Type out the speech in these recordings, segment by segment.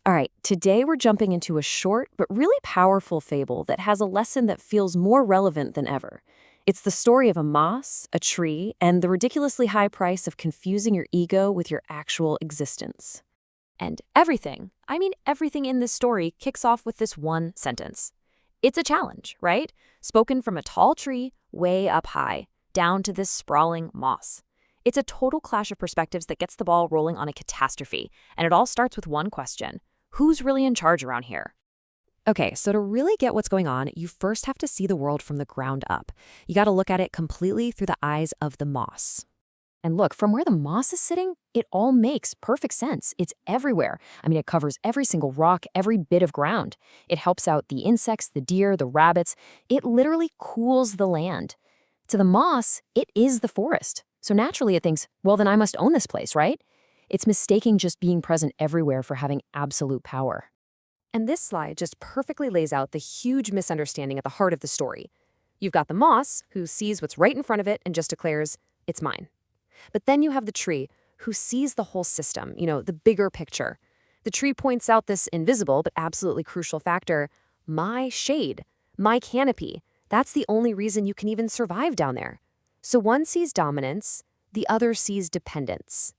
All right, today we're jumping into a short but really powerful fable that has a lesson that feels more relevant than ever. It's the story of a moss, a tree, and the ridiculously high price of confusing your ego with your actual existence. And everything, I mean everything in this story, kicks off with this one sentence. It's a challenge, right? Spoken from a tall tree way up high, down to this sprawling moss. It's a total clash of perspectives that gets the ball rolling on a catastrophe, and it all starts with one question. Who's really in charge around here? Okay, so to really get what's going on, you first have to see the world from the ground up. You got to look at it completely through the eyes of the moss. And look, from where the moss is sitting, it all makes perfect sense. It's everywhere. I mean, it covers every single rock, every bit of ground. It helps out the insects, the deer, the rabbits. It literally cools the land. To the moss, it is the forest. So naturally it thinks, well, then I must own this place, right? It's mistaking just being present everywhere for having absolute power. And this slide just perfectly lays out the huge misunderstanding at the heart of the story. You've got the moss, who sees what's right in front of it and just declares, it's mine. But then you have the tree, who sees the whole system, the bigger picture. The tree points out this invisible but absolutely crucial factor, my shade, my canopy. That's the only reason you can even survive down there. So one sees dominance, the other sees dependence.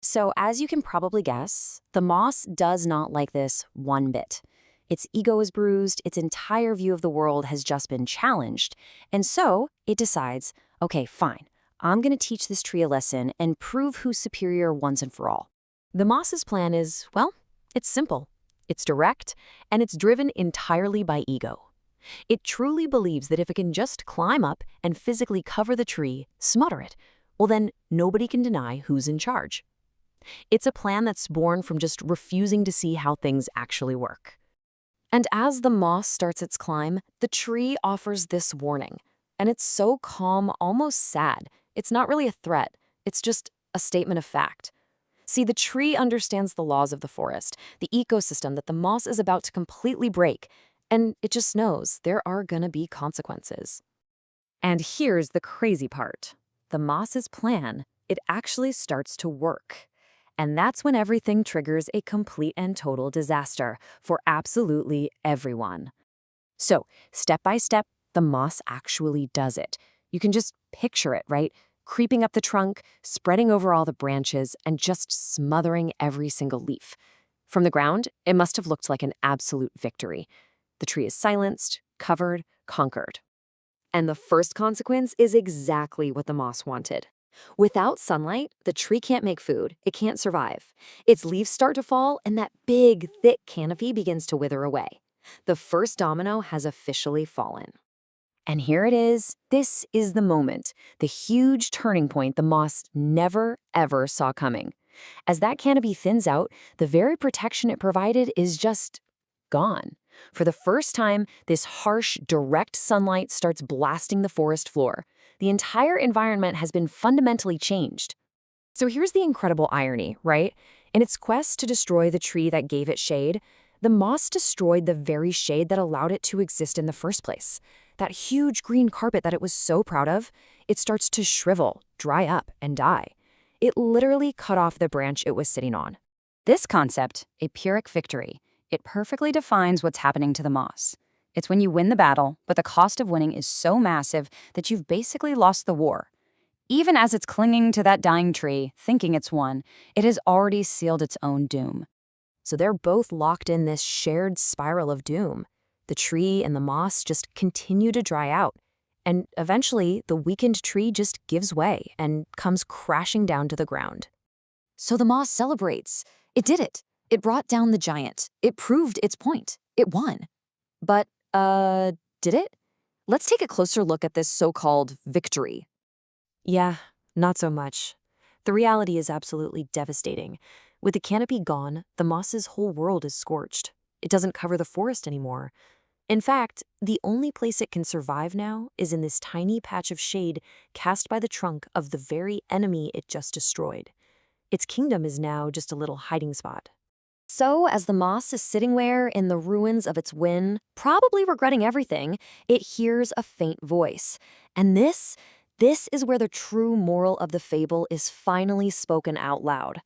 So as you can probably guess, the moss does not like this one bit. Its ego is bruised, its entire view of the world has just been challenged, and so it decides, okay, fine, I'm going to teach this tree a lesson and prove who's superior once and for all. The moss's plan is, well, it's simple, it's direct, and it's driven entirely by ego. It truly believes that if it can just climb up and physically cover the tree, smother it, well then nobody can deny who's in charge. It's a plan that's born from just refusing to see how things actually work. And as the moss starts its climb, the tree offers this warning. And it's so calm, almost sad. It's not really a threat. It's just a statement of fact. See, the tree understands the laws of the forest, the ecosystem that the moss is about to completely break, and it just knows there are gonna be consequences. And here's the crazy part. The moss's plan, it actually starts to work. And that's when everything triggers a complete and total disaster for absolutely everyone. So, step by step, the moss actually does it. You can just picture it, right? Creeping up the trunk, spreading over all the branches, and just smothering every single leaf. From the ground, it must have looked like an absolute victory. The tree is silenced, covered, conquered. And the first consequence is exactly what the moss wanted. Without sunlight, the tree can't make food, it can't survive. Its leaves start to fall, and that big, thick canopy begins to wither away. The first domino has officially fallen. And here it is. This is the moment, the huge turning point the moss never, ever saw coming. As that canopy thins out, the very protection it provided is just gone. For the first time, this harsh, direct sunlight starts blasting the forest floor. The entire environment has been fundamentally changed. So here's the incredible irony, right? In its quest to destroy the tree that gave it shade, the moss destroyed the very shade that allowed it to exist in the first place. That huge green carpet that it was so proud of, it starts to shrivel, dry up, and die. It literally cut off the branch it was sitting on. This concept, a Pyrrhic victory, it perfectly defines what's happening to the moss. It's when you win the battle, but the cost of winning is so massive that you've basically lost the war. Even as it's clinging to that dying tree, thinking it's won, it has already sealed its own doom. So they're both locked in this shared spiral of doom. The tree and the moss just continue to dry out. And eventually, the weakened tree just gives way and comes crashing down to the ground. So the moss celebrates. It did it. It brought down the giant. It proved its point. It won. But, did it? Let's take a closer look at this so-called victory. Yeah, not so much. The reality is absolutely devastating. With the canopy gone, the moss's whole world is scorched. It doesn't cover the forest anymore. In fact, the only place it can survive now is in this tiny patch of shade cast by the trunk of the very enemy it just destroyed. Its kingdom is now just a little hiding spot. So, as the moss is sitting there in the ruins of its win, probably regretting everything, it hears a faint voice. And this is where the true moral of the fable is finally spoken out loud.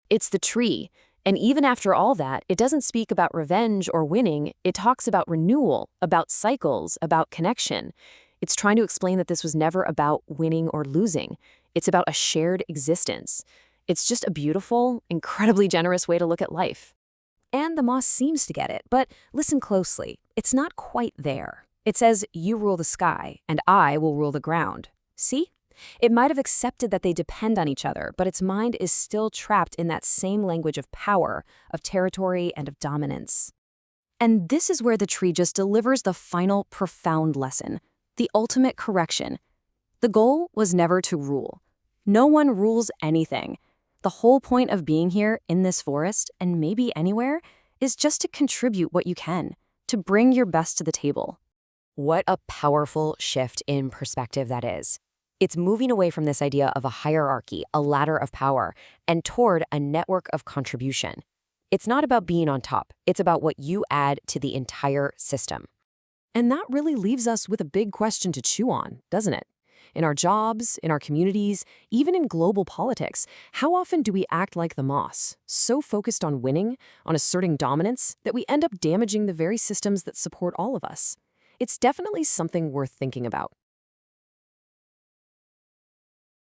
It's the tree. And even after all that, it doesn't speak about revenge or winning. It talks about renewal, about cycles, about connection. It's trying to explain that this was never about winning or losing. It's about a shared existence. It's just a beautiful, incredibly generous way to look at life. And the moss seems to get it, but listen closely. It's not quite there. It says, "You rule the sky, and I will rule the ground." See? It might have accepted that they depend on each other, but its mind is still trapped in that same language of power, of territory, and of dominance. And this is where the tree just delivers the final profound lesson, the ultimate correction. The goal was never to rule. No one rules anything. The whole point of being here in this forest, and maybe anywhere, is just to contribute what you can, to bring your best to the table. What a powerful shift in perspective that is. It's moving away from this idea of a hierarchy, a ladder of power, and toward a network of contribution. It's not about being on top. It's about what you add to the entire system. And that really leaves us with a big question to chew on, doesn't it? In our jobs, in our communities, even in global politics, how often do we act like the moss, so focused on winning, on asserting dominance, that we end up damaging the very systems that support all of us? It's definitely something worth thinking about.